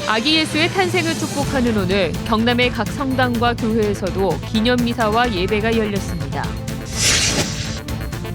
아기 예수의 탄생을 축복하는 오늘 경남의 각 성당과 교회에서도 기념미사와 예배가 열렸습니다.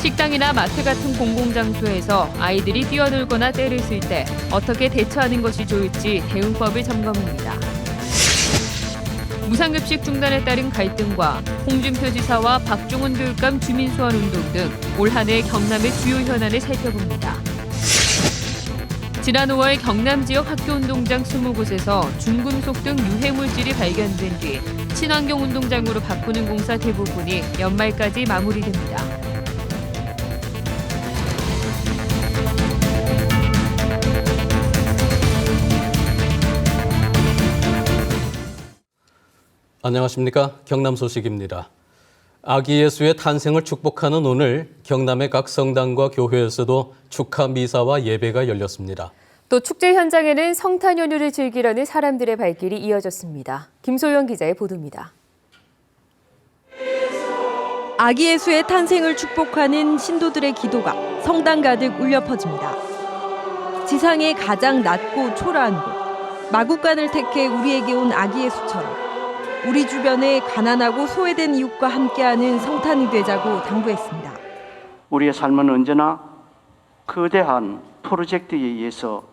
식당이나 마트 같은 공공장소에서 아이들이 뛰어놀거나 때를 쓸 때 어떻게 대처하는 것이 좋을지 대응법을 점검합니다. 무상급식 중단에 따른 갈등과 홍준표 지사와 박종훈 교육감 주민소환운동 등 올 한 해 경남의 주요 현안을 살펴봅니다. 지난 5월 경남 지역 학교운동장 20곳에서 중금속 등 유해물질이 발견된 뒤 친환경 운동장으로 바꾸는 공사 대부분이 연말까지 마무리됩니다. 안녕하십니까? 경남 소식입니다. 아기 예수의 탄생을 축복하는 오늘 경남의 각 성당과 교회에서도 축하 미사와 예배가 열렸습니다. 또 축제 현장에는 성탄 연휴를 즐기려는 사람들의 발길이 이어졌습니다. 김소영 기자의 보도입니다. 아기 예수의 탄생을 축복하는 신도들의 기도가 성당 가득 울려 퍼집니다. 지상에 가장 낮고 초라한 곳, 마국간을 택해 우리에게 온 아기 예수처럼 우리 주변에 가난하고 소외된 이웃과 함께하는 성탄이 되자고 당부했습니다. 우리의 삶은 언제나 거대한 프로젝트에 의해서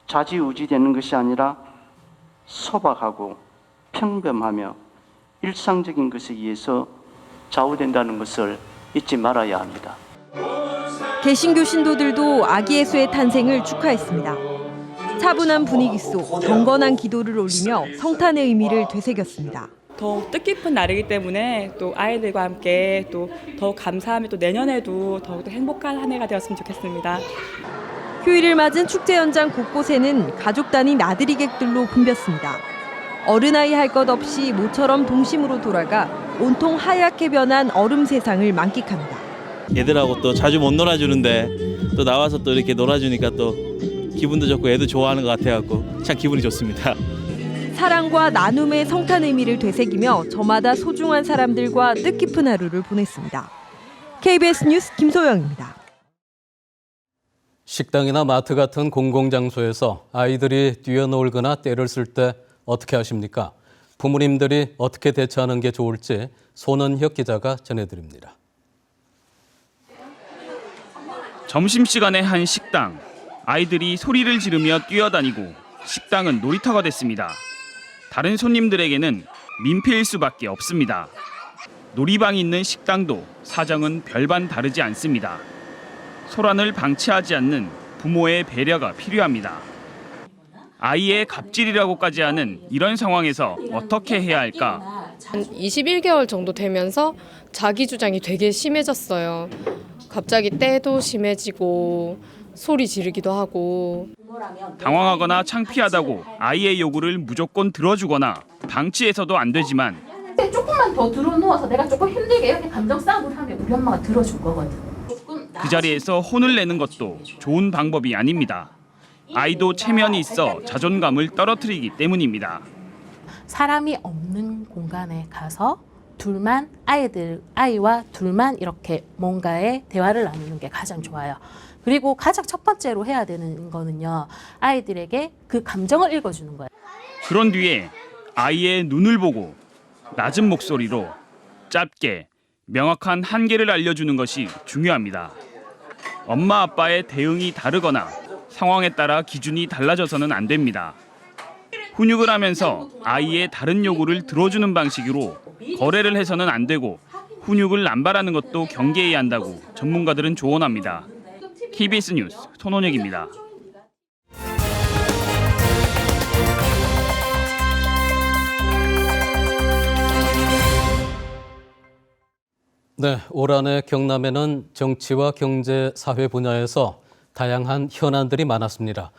좌지우지되는 것이 아니라 소박하고 평범하며 일상적인 것에 의해서 좌우된다는 것을 잊지 말아야 합니다. 개신교 신도들도 아기 예수의 탄생을 축하했습니다. 차분한 분위기 속 경건한 기도를 올리며 성탄의 의미를 되새겼습니다. 더욱 뜻깊은 날이기 때문에 또 아이들과 함께 또 더욱 감사하며 또 내년에도 더욱 행복한 한 해가 되었으면 좋겠습니다. 휴일을 맞은 축제 현장 곳곳에는 가족 단위 나들이객들로 붐볐습니다. 어른아이 할 것 없이 모처럼 동심으로 돌아가 온통 하얗게 변한 얼음 세상을 만끽합니다. 애들하고 또 자주 못 놀아주는데 또 나와서 또 이렇게 놀아주니까 또 기분도 좋고 애도 좋아하는 것 같아갖고 참 기분이 좋습니다. 사랑과 나눔의 성탄 의미를 되새기며 저마다 소중한 사람들과 뜻깊은 하루를 보냈습니다. KBS 뉴스 김소영입니다. 식당이나 마트 같은 공공장소에서 아이들이 뛰어놀거나 때를 쓸 때 어떻게 하십니까? 부모님들이 어떻게 대처하는 게 좋을지 손은혁 기자가 전해드립니다. 점심시간의 한 식당. 아이들이 소리를 지르며 뛰어다니고 식당은 놀이터가 됐습니다. 다른 손님들에게는 민폐일 수밖에 없습니다. 놀이방이 있는 식당도 사정은 별반 다르지 않습니다. 소란을 방치하지 않는 부모의 배려가 필요합니다. 아이의 갑질이라고까지 하는 이런 상황에서 어떻게 해야 할까? 한 21개월 정도 되면서 자기 주장이 되게 심해졌어요. 갑자기 때도 심해지고 소리 지르기도 하고. 당황하거나 창피하다고 아이의 요구를 무조건 들어주거나 방치해서도 안 되지만 조금만 더 들어누워서 내가 조금 힘들게 이렇게 감정 싸움을 하면 우리 엄마가 들어줄 거거든. 그 자리에서 혼을 내는 것도 좋은 방법이 아닙니다. 아이도 체면이 있어 자존감을 떨어뜨리기 때문입니다. 사람이 없는 공간에 가서 아이와 둘만 이렇게 뭔가의 대화를 나누는 게 가장 좋아요. 그리고 가장 첫 번째로 해야 되는 거는요, 아이들에게 그 감정을 읽어주는 거예요. 그런 뒤에 아이의 눈을 보고 낮은 목소리로 짧게 명확한 한계를 알려주는 것이 중요합니다. 엄마 아빠의 대응이 다르거나 상황에 따라 기준이 달라져서는 안 됩니다. 훈육을 하면서 아이의 다른 요구를 들어주는 방식으로 거래를 해서는 안 되고 훈육을 남발하는 것도 경계해야 한다고 전문가들은 조언합니다. KBS 뉴스 손원혁입니다. 네, 올 한 해 경남에는 정치와 경제, 사회 분야에서 다양한 현안들이 많았습니다.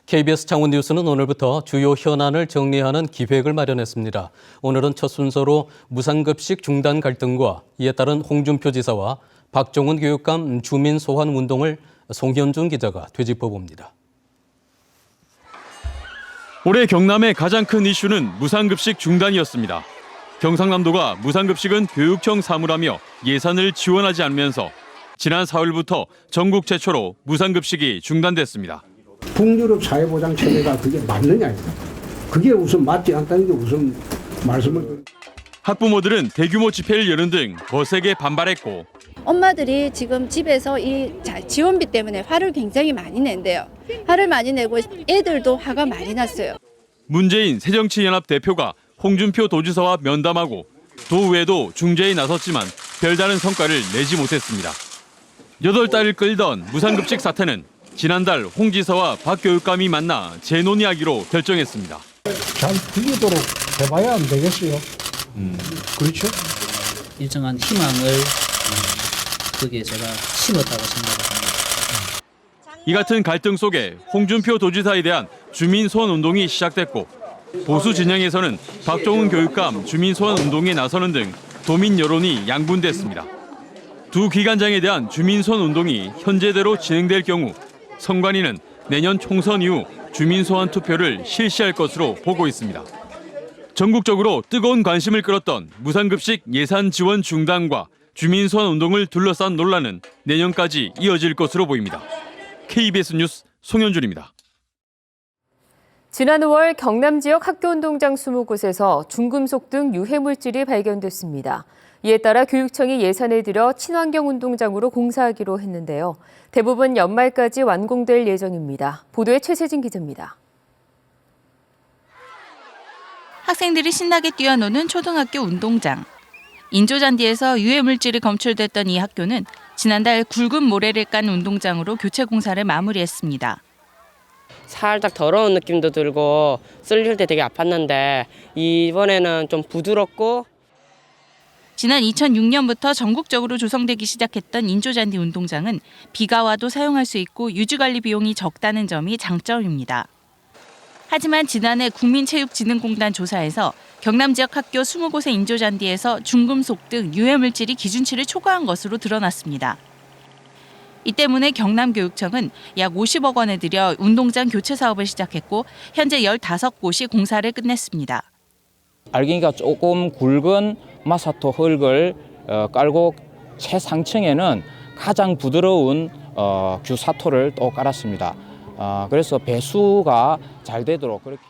KBS 창원 뉴스는 오늘부터 주요 현안을 정리하는 기획을 마련했습니다. 오늘은 첫 순서로 무상급식 중단 갈등과 이에 따른 홍준표 지사와 박종훈 교육감 주민 소환 운동을 송현준 기자가 되짚어봅니다. 올해 경남의 가장 큰 이슈는 무상급식 중단이었습니다. 경상남도가 무상급식은 교육청 사무라며 예산을 지원하지 않으면서 지난 4월부터 전국 최초로 무상급식이 중단됐습니다. 풍요롭 사회보장 체계가 그게 맞느냐. 그게 우선 맞지 않다는 게 우선 말씀을. 학부모들은 대규모 집회를 여는 등 거세게 반발했고 엄마들이 지금 집에서 이 지원비 때문에 화를 굉장히 많이 낸대요. 화를 많이 내고 애들도 화가 많이 났어요. 문재인 새정치연합 대표가 홍준표 도지사와 면담하고 도의회도 중재에 나섰지만 별다른 성과를 내지 못했습니다. 8달을 끌던 무상급식 사태는 지난달 홍 지사와 박 교육감이 만나 재논의하기로 결정했습니다. 잘 풀리도록 해봐야 안 되겠어요. 그렇죠? 일정한 희망을 거기에 제가 심었다고 생각합니다. 이 같은 갈등 속에 홍준표 도지사에 대한 주민 소환 운동이 시작됐고 보수 진영에서는 박종훈 교육감 주민 소환 운동에 나서는 등 도민 여론이 양분됐습니다. 두 기관장에 대한 주민 소환 운동이 현재대로 진행될 경우 선관위는 내년 총선 이후 주민 소환 투표를 실시할 것으로 보고 있습니다. 전국적으로 뜨거운 관심을 끌었던 무상급식 예산 지원 중단과 주민 소환 운동을 둘러싼 논란은 내년까지 이어질 것으로 보입니다. KBS 뉴스 송현준입니다. 지난 5월 경남 지역 학교 운동장 20곳에서 중금속 등 유해물질이 발견됐습니다. 이에 따라 교육청이 예산을 들여 친환경 운동장으로 공사하기로 했는데요. 대부분 연말까지 완공될 예정입니다. 보도에 최세진 기자입니다. 학생들이 신나게 뛰어노는 초등학교 운동장. 인조잔디에서 유해물질이 검출됐던 이 학교는 지난달 굵은 모래를 깐 운동장으로 교체 공사를 마무리했습니다. 살짝 더러운 느낌도 들고 쓸릴 때 되게 아팠는데 이번에는 좀 부드럽고. 지난 2006년부터 전국적으로 조성되기 시작했던 인조잔디 운동장은 비가 와도 사용할 수 있고 유지관리 비용이 적다는 점이 장점입니다. 하지만 지난해 국민체육진흥공단 조사에서 경남 지역 학교 20곳의 인조잔디에서 중금속 등 유해물질이 기준치를 초과한 것으로 드러났습니다. 이 때문에 경남교육청은 약 50억 원을 들여 운동장 교체 사업을 시작했고 현재 15곳이 공사를 끝냈습니다. 알갱이가 조금 굵은 마사토 흙을 깔고 최상층에는 가장 부드러운 규사토를 또 깔았습니다. 그래서 배수가 잘 되도록 그렇게.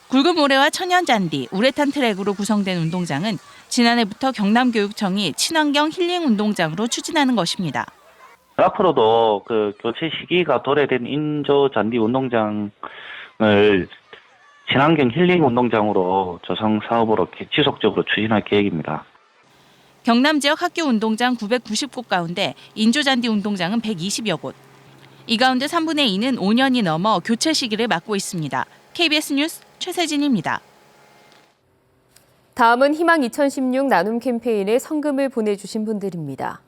굵은 모래와 천연잔디, 우레탄 트랙으로 구성된 운동장은 지난해부터 경남교육청이 친환경 힐링 운동장으로 추진하는 것입니다. 앞으로도 그 교체 시기가 도래된 인조 잔디 운동장을 친환경 힐링 운동장으로 조성 사업으로 지속적으로 추진할 계획입니다. 경남 지역 학교 운동장 990곳 가운데 인조잔디 운동장은 120여 곳. 이 가운데 3분의 2는 5년이 넘어 교체 시기를 맞고 있습니다. KBS 뉴스 최세진입니다. 다음은 희망 2016 나눔 캠페인에 성금을 보내주신 분들입니다.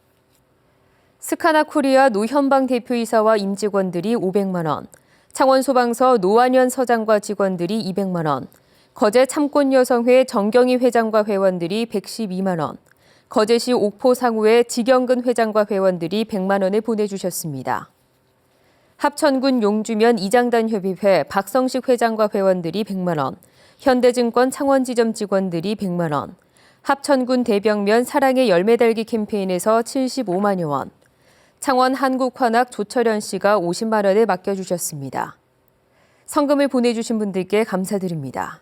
스카나 코리아 노현방 대표이사와 임직원들이 500만 원, 창원소방서 노완현 서장과 직원들이 200만 원, 거제 참꽃여성회 정경희 회장과 회원들이 112만 원, 거제시 옥포상우회 지경근 회장과 회원들이 100만 원을 보내주셨습니다. 합천군 용주면 이장단협의회 박성식 회장과 회원들이 100만 원, 현대증권 창원지점 직원들이 100만 원, 합천군 대병면 사랑의 열매달기 캠페인에서 75만여 원, 창원 한국환학 조철현 씨가 50만 원을 맡겨주셨습니다. 성금을 보내주신 분들께 감사드립니다.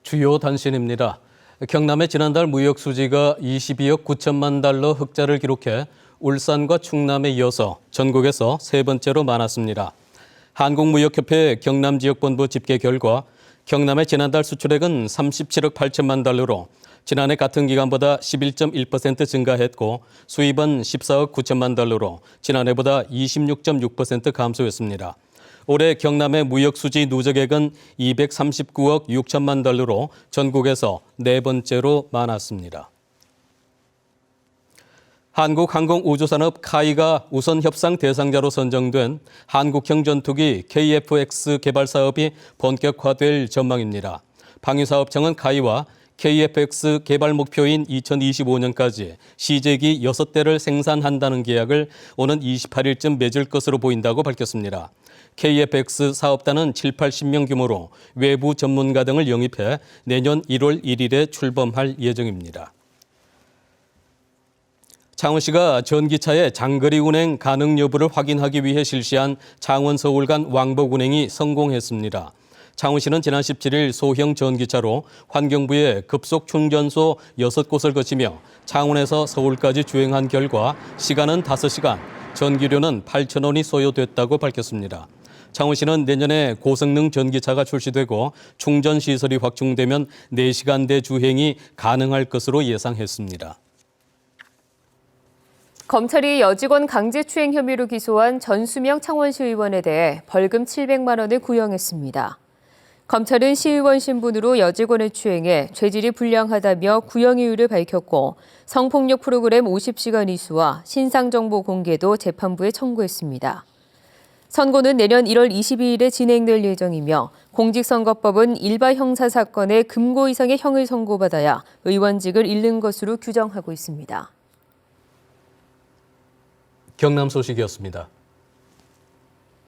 주요 단신입니다. 경남의 지난달 무역 수지가 22억 9천만 달러 흑자를 기록해 울산과 충남에 이어서 전국에서 세 번째로 많았습니다. 한국무역협회 경남지역본부 집계 결과 경남의 지난달 수출액은 37억 8천만 달러로 지난해 같은 기간보다 11.1% 증가했고 수입은 14억 9천만 달러로 지난해보다 26.6% 감소했습니다. 올해 경남의 무역수지 누적액은 239억 6천만 달러로 전국에서 네 번째로 많았습니다. 한국항공우주산업 카이가 우선 협상 대상자로 선정된 한국형 전투기 KF-X 개발 사업이 본격화될 전망입니다. 방위사업청은 카이와 KF-X 개발 목표인 2025년까지 시제기 6대를 생산한다는 계약을 오는 28일쯤 맺을 것으로 보인다고 밝혔습니다. KF-X 사업단은 7, 80명 규모로 외부 전문가 등을 영입해 내년 1월 1일에 출범할 예정입니다. 창원시가 전기차의 장거리 운행 가능 여부를 확인하기 위해 실시한 창원 서울 간 왕복 운행이 성공했습니다. 창원시는 지난 17일 소형 전기차로 환경부의 급속 충전소 6곳을 거치며 창원에서 서울까지 주행한 결과 시간은 5시간, 전기료는 8,000원이 소요됐다고 밝혔습니다. 창원시는 내년에 고성능 전기차가 출시되고 충전 시설이 확충되면 4시간대 주행이 가능할 것으로 예상했습니다. 검찰이 여직원 강제추행 혐의로 기소한 전수명 창원시 의원에 대해 벌금 700만 원을 구형했습니다. 검찰은 시의원 신분으로 여직원을 추행해 죄질이 불량하다며 구형 이유를 밝혔고 성폭력 프로그램 50시간 이수와 신상정보 공개도 재판부에 청구했습니다. 선고는 내년 1월 22일에 진행될 예정이며 공직선거법은 일반 형사사건의 금고 이상의 형을 선고받아야 의원직을 잃는 것으로 규정하고 있습니다. 경남 소식이었습니다.